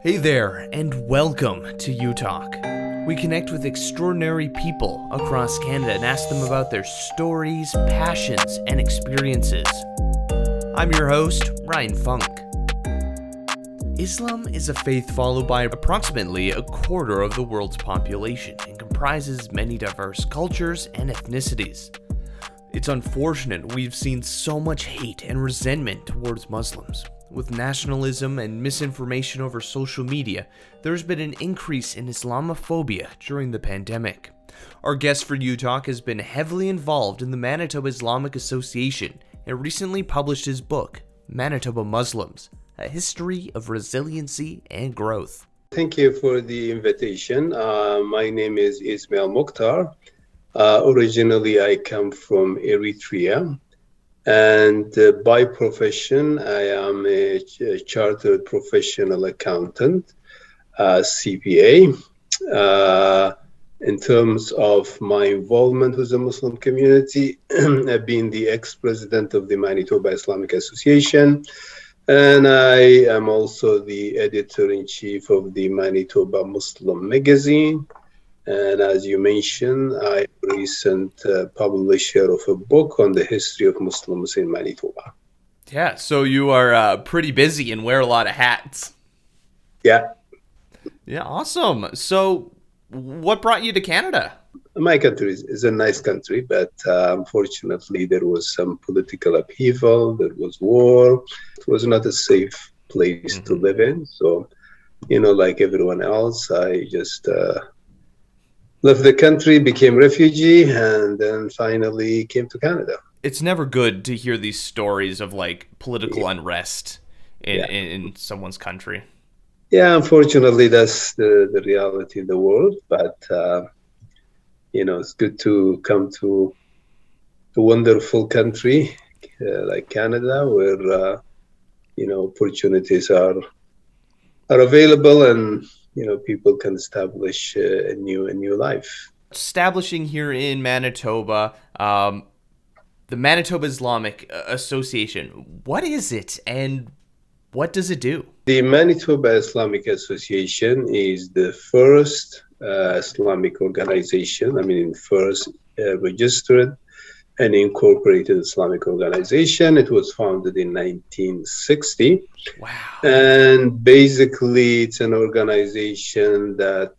Hey there, and welcome to U Talk. We connect with extraordinary people across Canada and ask them about their stories, passions, and experiences. I'm your host, Ryan Funk. Islam is a faith followed by approximately a quarter of the world's population and comprises many diverse cultures and ethnicities. It's unfortunate we've seen so much hate and resentment towards Muslims. With nationalism and misinformation over social media, there's been an increase in Islamophobia during the pandemic. Our guest for U Talk has been heavily involved in the Manitoba Islamic Association and recently published his book, Manitoba Muslims, A History of Resiliency and Growth. Thank you for the invitation. My name is Ismail Mokhtar. Originally, I come from Eritrea. And by profession, I am a chartered professional accountant, CPA. In terms of my involvement with the Muslim community, I've been the ex-president of the Manitoba Islamic Association, and I am also the editor-in-chief of the Manitoba Muslim magazine. And as you mentioned, I'm a recent publisher of a book on the history of Muslims in Manitoba. Yeah, so you are pretty busy and wear a lot of hats. Yeah. Yeah, awesome. So what brought you to Canada? My country is a nice country, but unfortunately there was some political upheaval, there was war. It was not a safe place to live in. So, like everyone else, I just left the country, became refugee, and then finally came to Canada. It's never good to hear these stories of political unrest in someone's country. Yeah, unfortunately, that's the reality of the world. But, it's good to come to a wonderful country like Canada where, opportunities are available and people can establish a new life. Establishing here in Manitoba, the Manitoba Islamic Association. What is it and what does it do? The Manitoba Islamic Association is the first Islamic organization, first registered and incorporated Islamic organization. It was founded in 1960. Wow. And basically, it's an organization that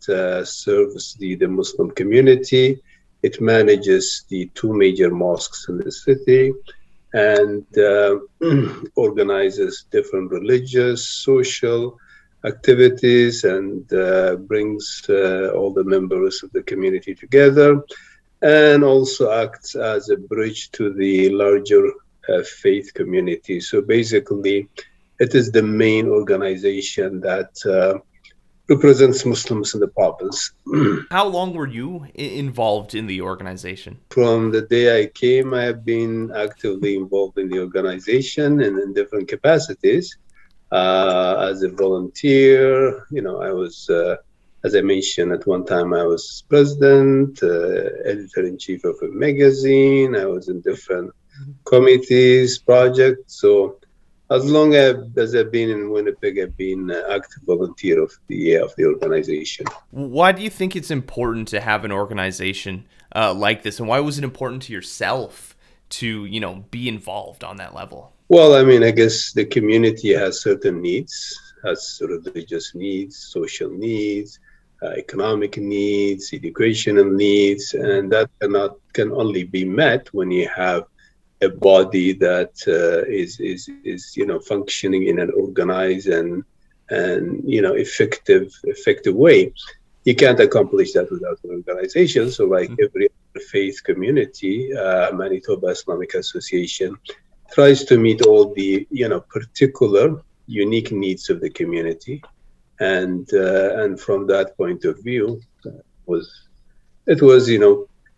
serves the Muslim community. It manages the two major mosques in the city and organizes different religious, social activities and brings all the members of the community together, and also acts as a bridge to the larger faith community. So basically, it is the main organization that represents Muslims in the province. How long were you involved in the organization? From the day I came, I have been actively involved in the organization and in different capacities. As a volunteer, I was as I mentioned, at one time I was president, editor-in-chief of a magazine. I was in different committees, projects. So as long as I've been in Winnipeg, I've been an active volunteer of the organization. Why do you think it's important to have an organization like this? And why was it important to yourself to, be involved on that level? Well, I guess the community has certain needs, has religious needs, social needs, economic needs, educational needs, and that can only be met when you have a body that is functioning in an organized and effective way. You can't accomplish that without an organization. So, like every other faith community, Manitoba Islamic Association tries to meet all the particular unique needs of the community. And from that point of view, it was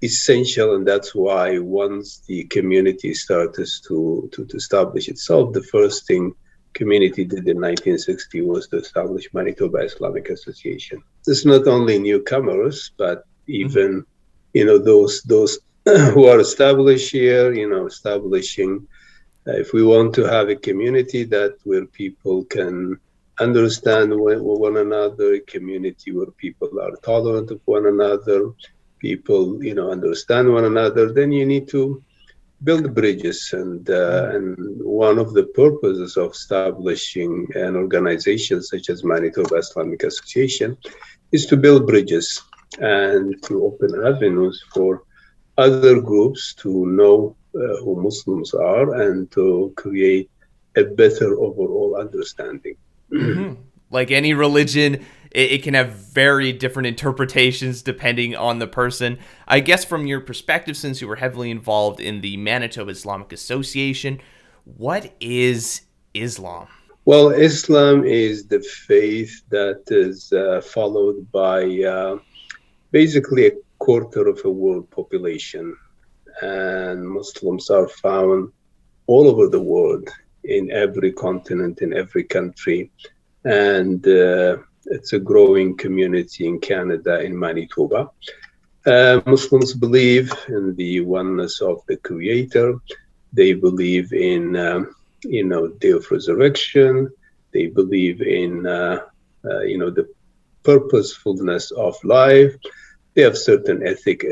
essential, and that's why once the community started to establish itself, the first thing community did in 1960 was to establish Manitoba Islamic Association. It's not only newcomers, but even those who are established here, establishing. If we want to have a community where people can understand one another, a community where people are tolerant of one another, people, understand one another, then you need to build bridges. And one of the purposes of establishing an organization such as Manitoba Islamic Association is to build bridges and to open avenues for other groups to know who Muslims are and to create a better overall understanding. Like any religion, it can have very different interpretations depending on the person. I guess from your perspective, since you were heavily involved in the Manitoba Islamic Association, what is Islam? Well, Islam is the faith that is followed by basically a quarter of a world population. And Muslims are found all over the world, in every continent, in every country. And it's a growing community in Canada, in Manitoba. Muslims believe in the oneness of the Creator. They believe in, Day of Resurrection. They believe in, the purposefulness of life. They have certain ethics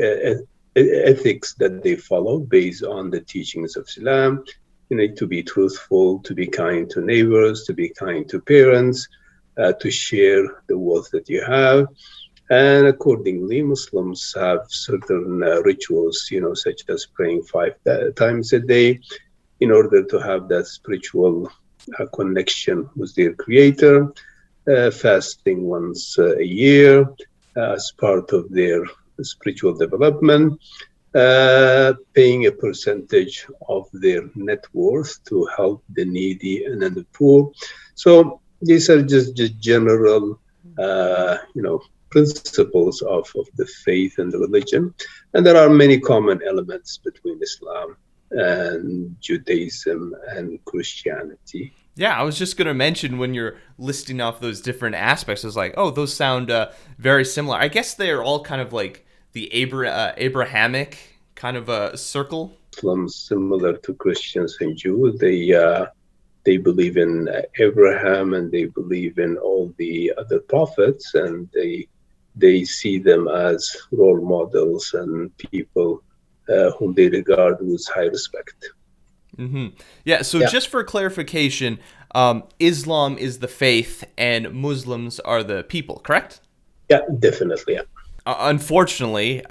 that they follow based on the teachings of Islam. You need to be truthful, to be kind to neighbors, to be kind to parents, to share the wealth that you have. And accordingly, Muslims have certain rituals, such as praying 5 times a day in order to have that spiritual connection with their Creator, fasting once a year as part of their spiritual development, paying a percentage of their net worth to help the needy and the poor. So these are just general, principles of the faith and the religion. And there are many common elements between Islam and Judaism and Christianity. Yeah, I was just going to mention when you're listing off those different aspects, I was like, oh, those sound very similar. I guess they're all kind of like the Abrahamic kind of a circle. Muslims, similar to Christians and Jews, they believe in Abraham and they believe in all the other prophets, and they see them as role models and people whom they regard with high respect. Yeah, so just for clarification, Islam is the faith and Muslims are the people, correct? Yeah, definitely. Yeah. Unfortunately,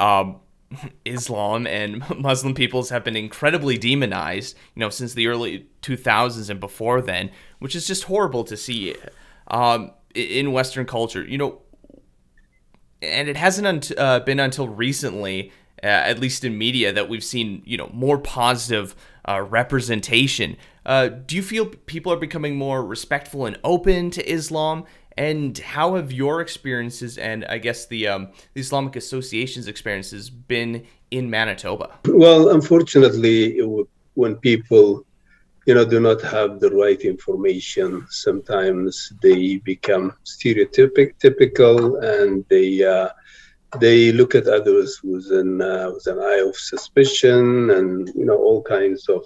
Islam and Muslim peoples have been incredibly demonized, since the early 2000s and before then, which is just horrible to see in Western culture. And it hasn't been until recently, at least in media, that we've seen, more positive representation. Do you feel people are becoming more respectful and open to Islam? And how have your experiences and I guess the Islamic Association's experiences been in Manitoba? Well, unfortunately, when people, do not have the right information, sometimes they become stereotypical, and they look at others with an eye of suspicion, and all kinds of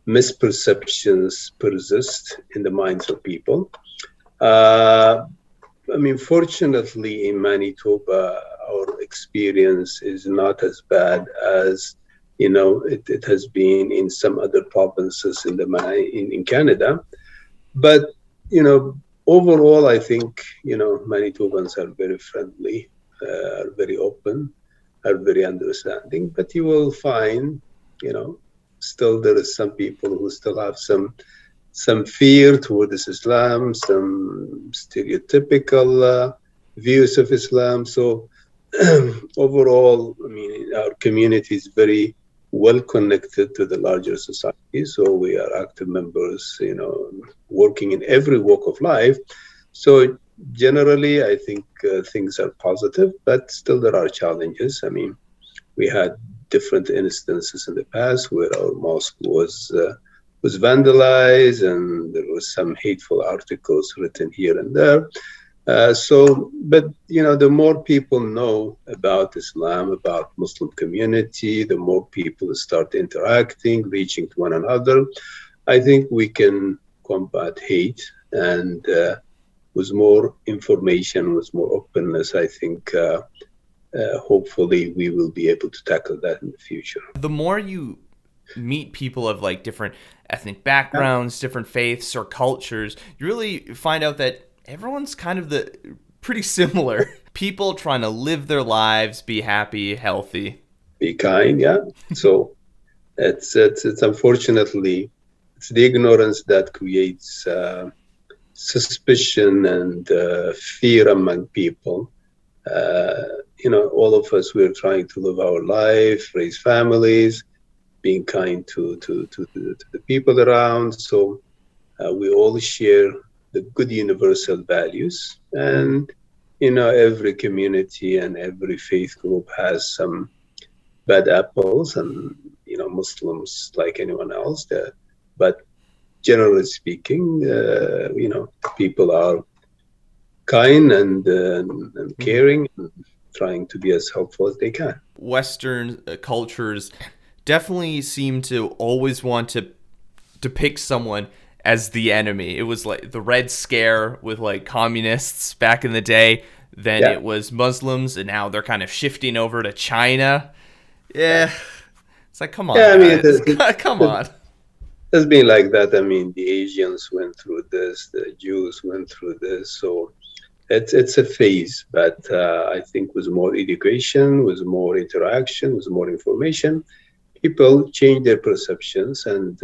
misperceptions persist in the minds of people. Fortunately, in Manitoba, our experience is not as bad as it has been in some other provinces in Canada. But overall, I think Manitobans are very friendly, are very open, are very understanding. But you will find, still there is some people who still have some fear towards Islam, some stereotypical views of Islam. So overall, our community is very well connected to the larger society. So we are active members, working in every walk of life. So generally, I think things are positive, but still there are challenges. We had different instances in the past where our mosque was vandalized, and there was some hateful articles written here and there. But the more people know about Islam, about Muslim community, the more people start interacting, reaching to one another, I think we can combat hate and with more information, with more openness, I think hopefully we will be able to tackle that in the future. The more you meet people of like different ethnic Yeah. backgrounds, different faiths or cultures, you really find out that everyone's kind of pretty similar. People trying to live their lives, be happy, healthy. Be kind, yeah. So it's unfortunately it's the ignorance that creates suspicion and fear among people. All of us, we're trying to live our life, raise families, being kind to the people around. So we all share the good universal values. And, every community and every faith group has some bad apples and, Muslims like anyone else. But generally speaking, people are kind and caring, and trying to be as helpful as they can. Western cultures definitely seem to always want to depict someone as the enemy. It was like the Red Scare with like communists back in the day. Then Yeah. it was Muslims, and now they're kind of shifting over to China. Yeah. It's like, come on, Yeah, I mean, guys. Come on. It's been like that. I mean, the Asians went through this, the Jews went through this. So it's a phase, but I think with more education, with more interaction, with more information, people change their perceptions and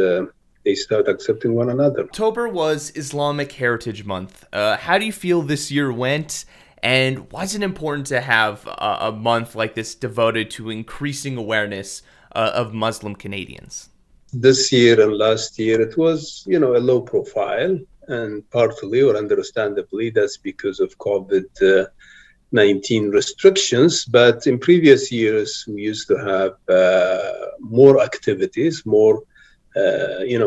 they start accepting one another. October was Islamic Heritage Month. How do you feel this year went? And why is it important to have a month like this devoted to increasing awareness of Muslim Canadians? This year and last year, it was, a low profile, and partly or understandably, that's because of COVID-19 restrictions. But in previous years, we used to have more activities, more,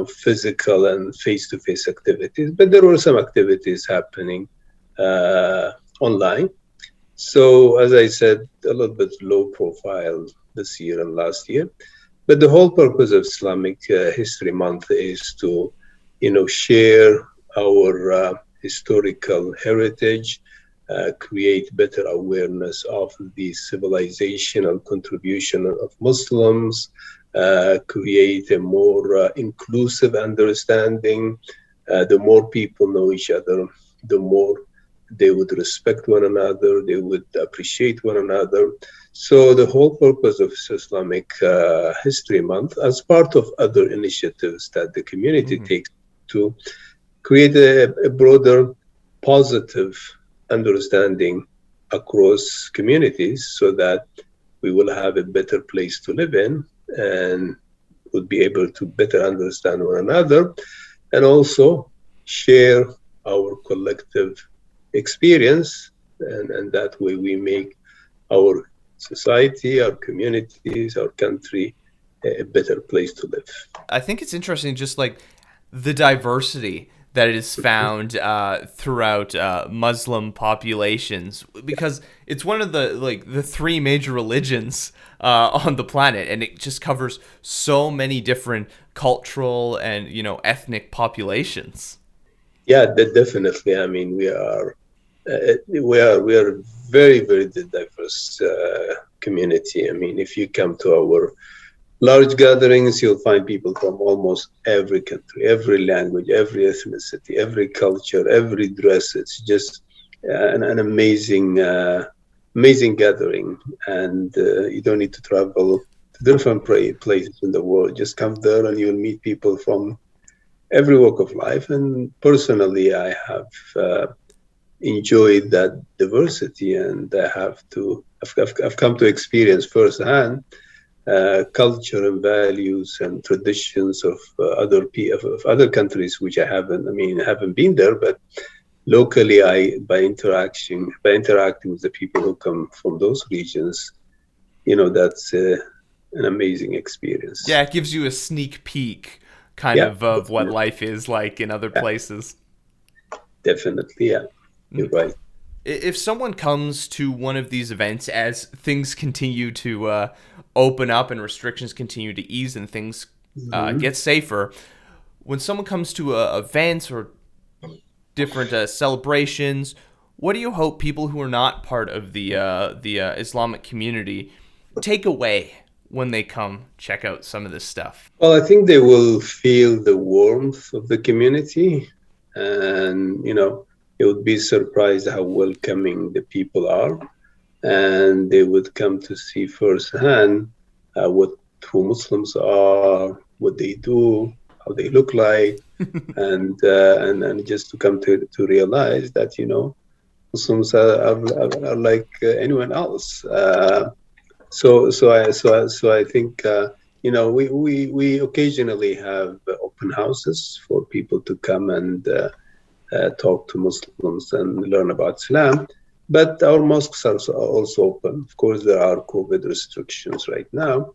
physical and face-to-face activities. But there were some activities happening online. So, as I said, a little bit low profile this year and last year. But the whole purpose of Islamic History Month is to, share our historical heritage, create better awareness of the civilizational contribution of Muslims, create a more inclusive understanding. The more people know each other, the more they would respect one another, they would appreciate one another. So the whole purpose of Islamic History Month, as part of other initiatives that the community takes to create a broader positive understanding across communities, so that we will have a better place to live in and would be able to better understand one another, and also share our collective experience, and that way we make our society, our communities, our country a better place to live. I think it's interesting, just like the diversity that is found throughout Muslim populations, because it's one of the three major religions on the planet, and it just covers so many different cultural and ethnic populations. Yeah, definitely. I mean, we are very, very diverse community. I mean, if you come to our large gatherings, you'll find people from almost every country, every language, every ethnicity, every culture, every dress. It's just an amazing gathering, and you don't need to travel to different places in the world. Just come there, and you'll meet people from every walk of life. And personally, I have enjoyed that diversity, and I've come to experience firsthand culture and values and traditions of other countries, which I haven't been there, but locally, by interacting with the people who come from those regions, that's an amazing experience. Yeah, it gives you a sneak peek of what life is like in other places. Definitely, yeah. You're right. If someone comes to one of these events as things continue to open up and restrictions continue to ease and things get safer, when someone comes to events or different celebrations. What do you hope people who are not part of the Islamic community take away when they come check out some of this stuff? Well, I think they will feel the warmth of the community, and they would be surprised how welcoming the people are, and they would come to see firsthand what who Muslims are, what they do, how they look like, and just to come to realize that Muslims are like anyone else. So I think we occasionally have open houses for people to come and talk to Muslims and learn about Islam. But our mosques are also open. Of course, there are COVID restrictions right now,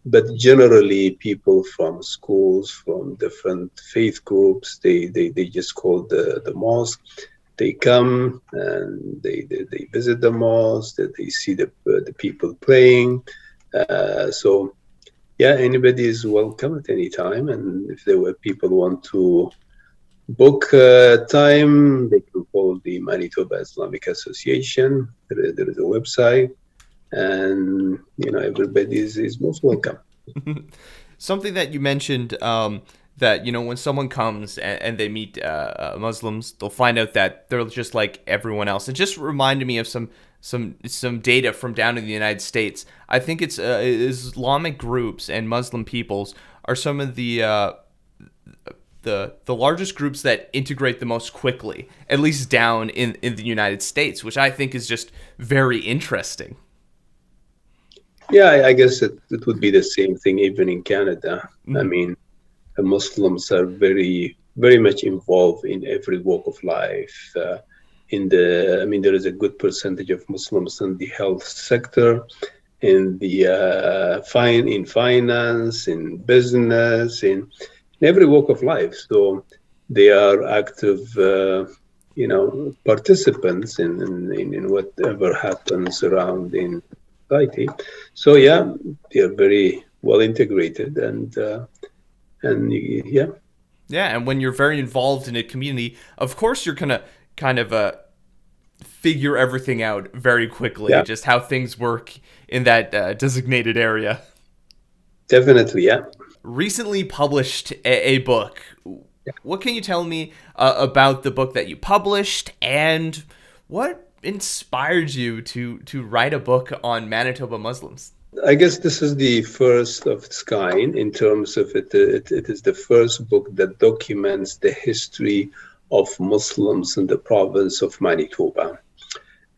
but generally people from schools, from different faith groups, they just call the mosque. They come and they visit the mosque, they see the people praying. So yeah, anybody is welcome at any time. And if there were people who want to book time, they can call the Manitoba Islamic Association. There is a website, and everybody is most welcome. Something that you mentioned, that when someone comes and they meet Muslims, they'll find out that they're just like everyone else. It just reminded me of some data from down in the United States. I think it's Islamic groups and Muslim peoples are some of the largest groups that integrate the most quickly, at least down in the United States, which I think is just very interesting. Yeah, I guess it would be the same thing even in Canada. Mm-hmm. I mean, the Muslims are very, very much involved in every walk of life. There is a good percentage of Muslims in the health sector, in the in finance, in business, in every walk of life. So they are active, participants in whatever happens around in society. So yeah, they are very well integrated, and yeah. Yeah, and when you're very involved in a community, of course you're gonna kind of figure everything out very quickly, Yeah. just how things work in that designated area. Definitely, yeah. Recently published a book. What can you tell me about the book that you published, and what inspired you to write a book on Manitoba Muslims? I guess this is the first of its kind in terms of it is the first book that documents the history of Muslims in the province of Manitoba.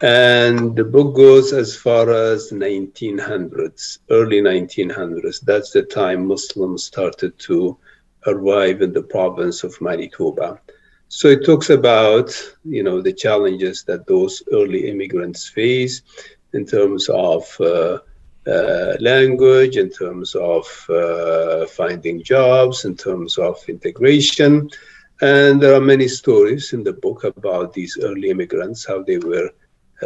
And the book goes as far as 1900s, early 1900s. That's the time Muslims started to arrive in the province of Manitoba. So it talks about, the challenges that those early immigrants face in terms of language, in terms of finding jobs, in terms of integration. And there are many stories in the book about these early immigrants, how they were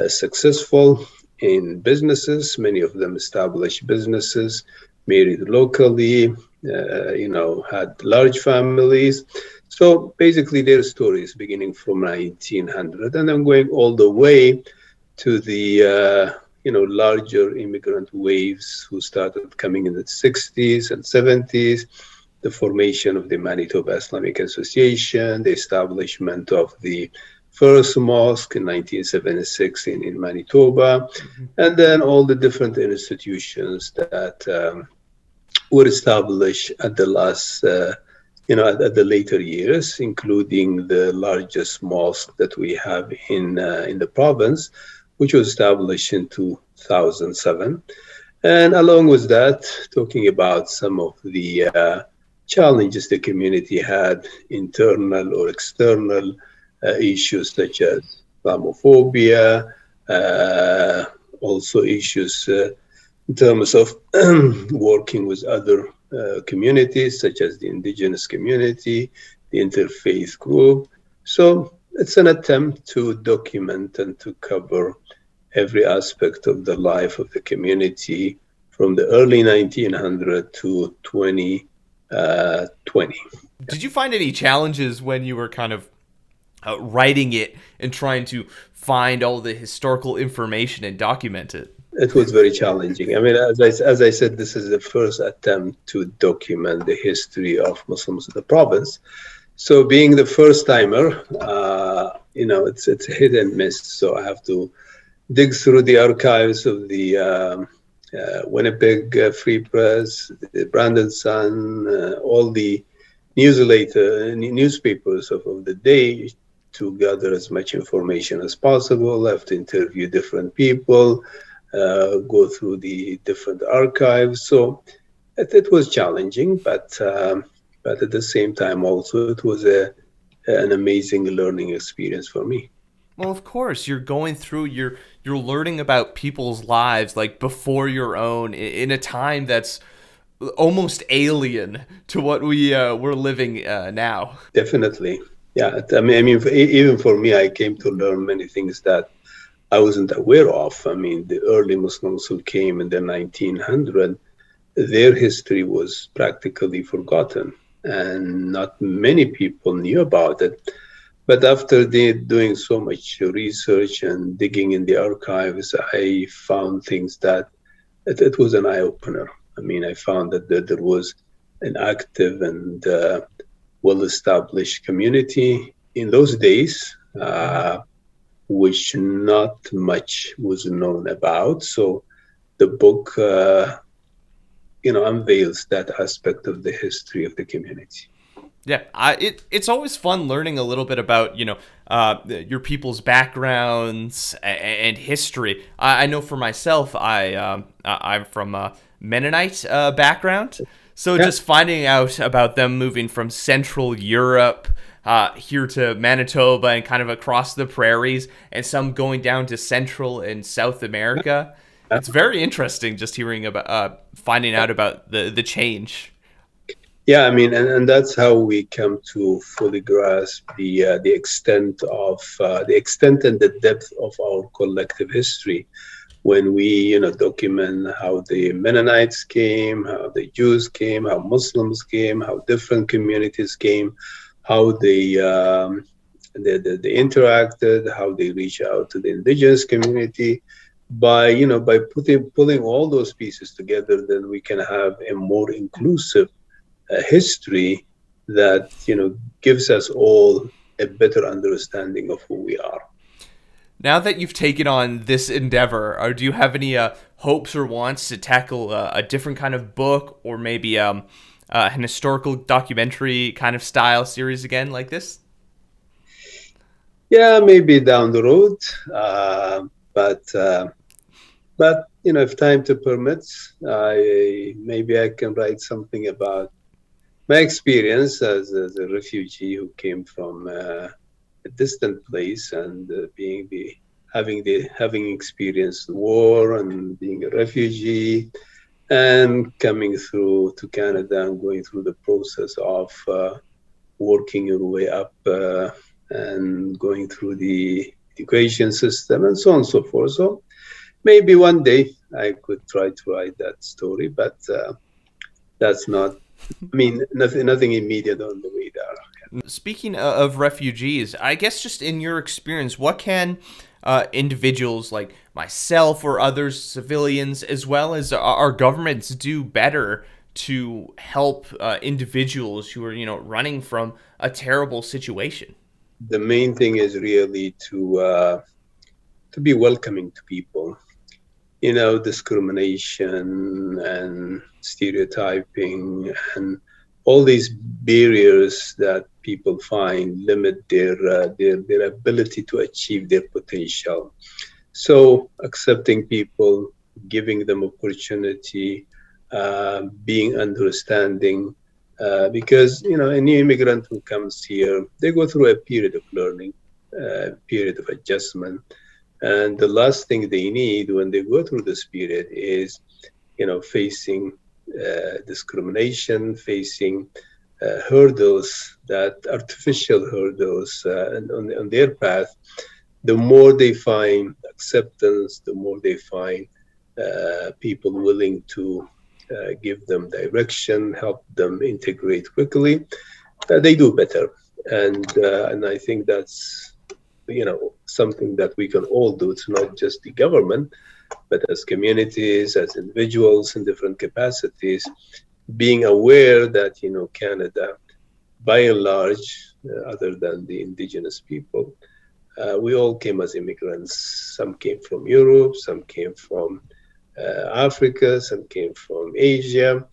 successful in businesses. Many of them established businesses, married locally, had large families. So basically their stories beginning from 1900 and then going all the way to the larger immigrant waves who started coming in the 60s and 70s, the formation of the Manitoba Islamic Association, the establishment of the first mosque in 1976 in Manitoba, and then all the different institutions that were established at the last, at the later years, including the largest mosque that we have in the province, which was established in 2007. And along with that, talking about some of the challenges the community had, internal or external issues such as Islamophobia, also issues in terms of working with other communities such as the indigenous community, the interfaith group. So it's an attempt to document and to cover every aspect of the life of the community from the early 1900 to 2020. Did you find any challenges when you were kind of writing it and trying to find all the historical information and document it. It was very challenging. I mean, as I said, this is the first attempt to document the history of Muslims in the province. So, being the first timer, it's hit and miss. So I have to dig through the archives of the Winnipeg Free Press, the Brandon Sun, all the newspapers of the day to gather as much information as possible. I have to interview different people, go through the different archives. So it was challenging, but at the same time also it was an amazing learning experience for me. Well, of course, you're going through, you're learning about people's lives like before your own in a time that's almost alien to what we're living now. Definitely. Yeah. I mean, even for me, I came to learn many things that I wasn't aware of. I mean, the early Muslims who came in the 1900s, their history was practically forgotten, and not many people knew about it. But after doing so much research and digging in the archives, I found things that it was an eye opener. I mean, I found that there was an active and well-established community in those days, which not much was known about. So the book, unveils that aspect of the history of the community. Yeah, it's always fun learning a little bit about your people's backgrounds and history. I know for myself, I'm from a Mennonite background, so Yeah. just finding out about them moving from Central Europe here to Manitoba and kind of across the prairies, and some going down to Central and South America. It's very interesting just hearing about finding out about the change. Yeah, I mean, and that's how we come to fully grasp the extent and the depth of our collective history when we document how the Mennonites came, how the Jews came, how Muslims came, how different communities came, how they interacted, how they reach out to the indigenous community. By pulling all those pieces together, then we can have a more inclusive history that gives us all a better understanding of who we are. Now that you've taken on this endeavor, do you have any hopes or wants to tackle a different kind of book, or maybe an historical documentary kind of style series again like this? Yeah, maybe down the road, but if time to permits, maybe I can write something about my experience as a refugee who came from a distant place, and having experienced war and being a refugee and coming through to Canada and going through the process of working your way up and going through the education system and so on and so forth. So maybe one day I could try to write that story, but that's not. I mean, nothing immediate on the radar. Speaking of refugees, I guess just in your experience, what can individuals like myself or others, civilians, as well as our governments do better to help individuals who are, running from a terrible situation? The main thing is really to be welcoming to people. Discrimination and stereotyping and all these barriers that people find limit their ability to achieve their potential. So accepting people, giving them opportunity, being understanding, because a new immigrant who comes here, they go through a period of learning, period of adjustment. And the last thing they need when they go through this period is, facing discrimination, facing artificial hurdles on their path. The more they find acceptance, the more they find people willing to give them direction, help them integrate quickly, they do better. And I think that's something that we can all do. It's not just the government, but as communities, as individuals in different capacities, being aware that Canada, by and large, other than the indigenous people, we all came as immigrants. Some came from Europe, some came from Africa, some came from Asia.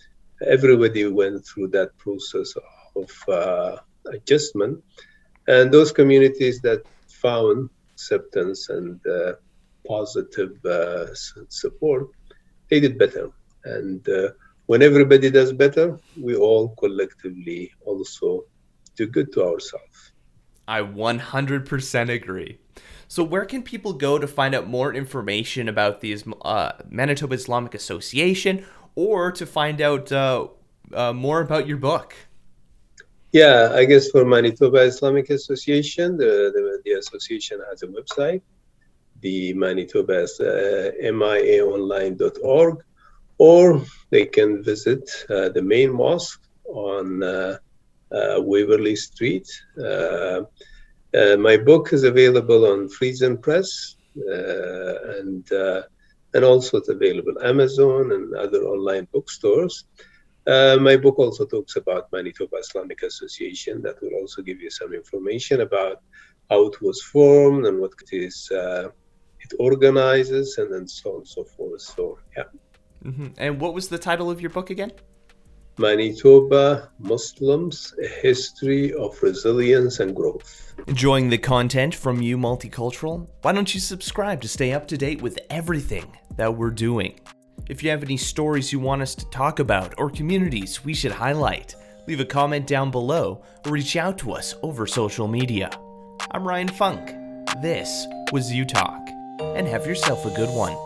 Everybody went through that process of adjustment. And those communities that found acceptance and positive support, they did better. And when everybody does better, we all collectively also do good to ourselves. I 100% agree. So where can people go to find out more information about the Manitoba Islamic Association, or to find out more about your book? Yeah, I guess for Manitoba Islamic Association, the association has a website, the Manitoba miaonline.org, or they can visit the main mosque on Waverly Street. My book is available on Friesen Press, and also it's available on Amazon and other online bookstores. My book also talks about Manitoba Islamic Association. That will also give you some information about how it was formed and what it organizes, and then so on and so forth. So, yeah. Mm-hmm. And what was the title of your book again? Manitoba Muslims, A History of Resilience and Growth. Enjoying the content from You Multicultural? Why don't you subscribe to stay up to date with everything that we're doing? If you have any stories you want us to talk about or communities we should highlight, leave a comment down below or reach out to us over social media. I'm Ryan Funk. This was You Talk, and have yourself a good one.